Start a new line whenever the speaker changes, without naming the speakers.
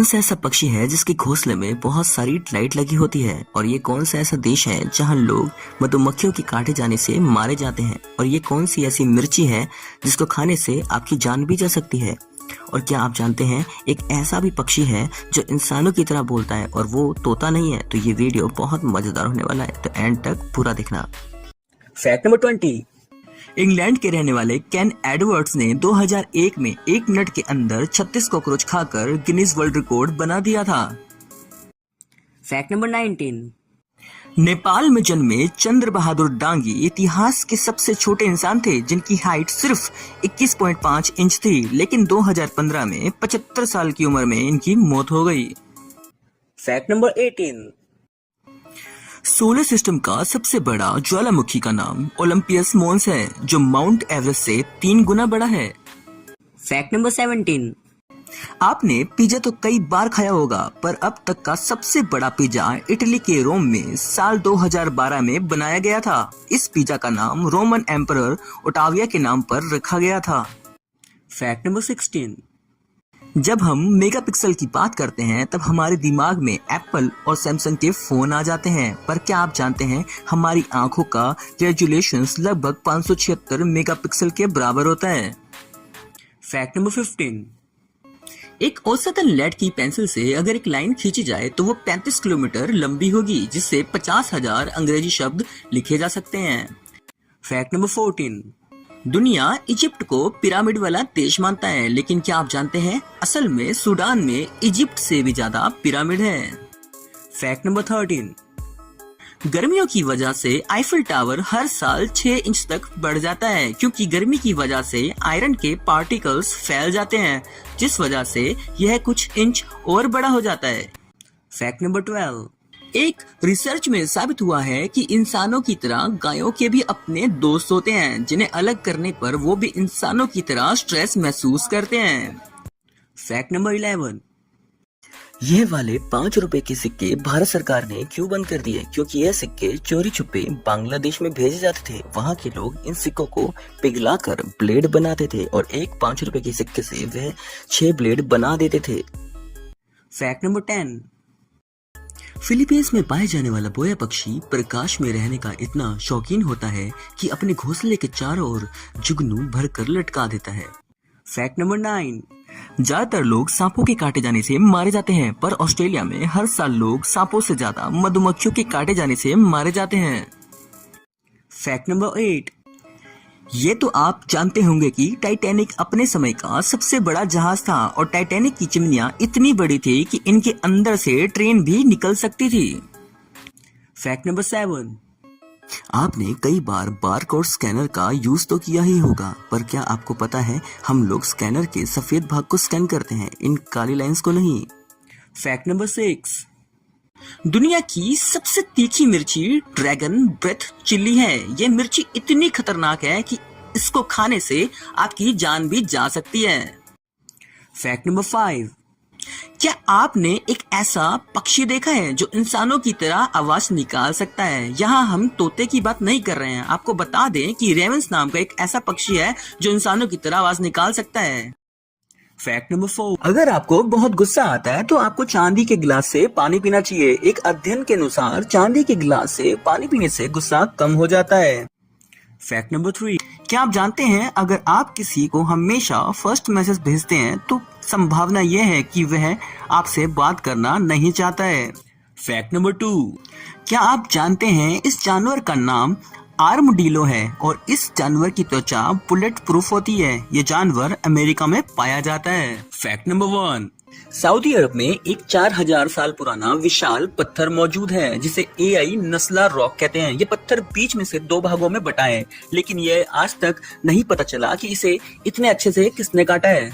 कौन सा ऐसा पक्षी है जिसके घोंसले में बहुत सारी लाइट लगी होती है? और ये कौन सा ऐसा देश है जहां लोग मधुमक्खियों के काटे जाने से मारे जाते हैं? और ये कौन सी ऐसी मिर्ची है जिसको खाने से आपकी जान भी जा सकती है? और क्या आप जानते हैं एक ऐसा भी पक्षी है जो इंसानों की तरह बोलता है और वो तोता नहीं है? तो ये वीडियो बहुत मजेदार होने वाला है, तो एंड तक पूरा देखना।
Fact number 20।
इंग्लैंड के रहने वाले केन एडवर्ड्स ने 2001 में 1 मिनट के अंदर 36 कॉकरोच खाकर गिनीज वर्ल्ड रिकॉर्ड बना दिया था।
Fact number 19।
नेपाल में जन्मे चंद्र बहादुर डांगी इतिहास के सबसे छोटे इंसान थे जिनकी हाइट सिर्फ 21.5 इंच थी, लेकिन 2015 में 75 साल की उम्र में इनकी मौत हो गई।
Fact number 18।
सोलर सिस्टम का सबसे बड़ा ज्वालामुखी का नाम ओलंपियस मोन्स है, जो माउंट एवरेस्ट से 3 गुना बड़ा है।
Fact number 17।
आपने पिज्जा तो कई बार खाया होगा, पर अब तक का सबसे बड़ा पिज्जा इटली के रोम में साल 2012 में बनाया गया था। इस पिज्जा का नाम रोमन एम्परर ओटाविया के नाम पर रखा गया था।
Fact number 16।
जब हम मेगापिक्सल की बात करते हैं तब हमारे दिमाग में एप्पल और सैमसंग के फोन आ जाते हैं, पर क्या आप जानते हैं हमारी आंखों का रेजोल्यूशन लगभग 576 मेगापिक्सल के बराबर होता है।
Fact number 15।
एक औसतन लेड की पेंसिल से अगर एक लाइन खींची जाए तो वो 35 किलोमीटर लंबी होगी, जिससे 50,000 अंग्रेजी शब्द लिखे जा सकते हैं।
Fact number 14।
दुनिया इजिप्ट को पिरामिड वाला देश मानता है, लेकिन क्या आप जानते हैं असल में सूडान में इजिप्ट से भी ज्यादा पिरामिड है।
Fact number 13।
गर्मियों की वजह से आईफिल टावर हर साल 6 इंच तक बढ़ जाता है, क्योंकि गर्मी की वजह से आयरन के पार्टिकल्स फैल जाते हैं, जिस वजह से यह कुछ इंच और बड़ा हो जाता है।
Fact number 12।
एक रिसर्च में साबित हुआ है कि इंसानों की तरह गायों के भी अपने दोस्त होते हैं, जिन्हें अलग करने पर वो भी इंसानों की तरह स्ट्रेस महसूस करते हैं।
Fact number 11।
ये वाले 5 रुपए के सिक्के भारत सरकार ने क्यों बंद कर दिए? क्योंकि यह सिक्के चोरी छुपे बांग्लादेश में भेजे जाते थे। वहाँ के लोग इन सिक्कों को पिघलाकर ब्लेड बनाते थे और एक 5 रुपए के सिक्के से वह 6 ब्लेड बना देते थे।
Fact number 10।
फिलीपींस में पाए जाने वाला बोया पक्षी प्रकाश में रहने का इतना शौकीन होता है कि अपने घोंसले के चारों ओर जुगनू भरकर लटका देता है।
Fact number 9।
ज्यादातर लोग सांपों के काटे जाने से मारे जाते हैं, पर ऑस्ट्रेलिया में हर साल लोग सांपों से ज्यादा मधुमक्खियों के काटे जाने से मारे जाते हैं।
Fact number 8।
ये तो आप जानते होंगे कि टाइटैनिक अपने समय का सबसे बड़ा जहाज था और टाइटैनिक की चिमनियां इतनी बड़ी थी कि इनके अंदर से ट्रेन भी निकल सकती थी।
Fact number 7।
आपने कई बार बारकोड स्कैनर का यूज तो किया ही होगा, पर क्या आपको पता है हम लोग स्कैनर के सफेद भाग को स्कैन करते हैं, इन काली लाइंस को नहीं।
Fact number 6।
दुनिया की सबसे तीखी मिर्ची ड्रैगन ब्रेथ चिल्ली है। ये मिर्ची इतनी खतरनाक है कि इसको खाने से आपकी जान भी जा सकती है।
Fact number 5।
क्या आपने एक ऐसा पक्षी देखा है जो इंसानों की तरह आवाज निकाल सकता है? यहाँ हम तोते की बात नहीं कर रहे हैं, आपको बता दें कि रेवेंस नाम का एक ऐसा पक्षी है जो इंसानों की तरह आवाज निकाल सकता है।
Fact number 4।
अगर आपको बहुत गुस्सा आता है तो आपको चांदी के गिलास से पानी पीना चाहिए। एक अध्ययन के अनुसार चांदी के गिलास से पानी पीने से गुस्सा कम हो जाता है।
Fact number 3।
क्या आप जानते हैं अगर आप किसी को हमेशा फर्स्ट मैसेज भेजते हैं तो संभावना यह है कि वह आपसे बात करना नहीं चाहता है।
Fact number 2।
क्या आप जानते हैं इस जानवर का नाम आर्मडीलो है और इस जानवर की त्वचा बुलेट प्रूफ होती है। ये जानवर अमेरिका में पाया जाता है।
Fact number 1।
सऊदी अरब में एक 4000 साल पुराना विशाल पत्थर मौजूद है जिसे एआई नस्ला रॉक कहते हैं। ये पत्थर बीच में से 2 भागों में बटा है, लेकिन ये आज तक नहीं पता चला कि इसे इतने अच्छे से किसने काटा है।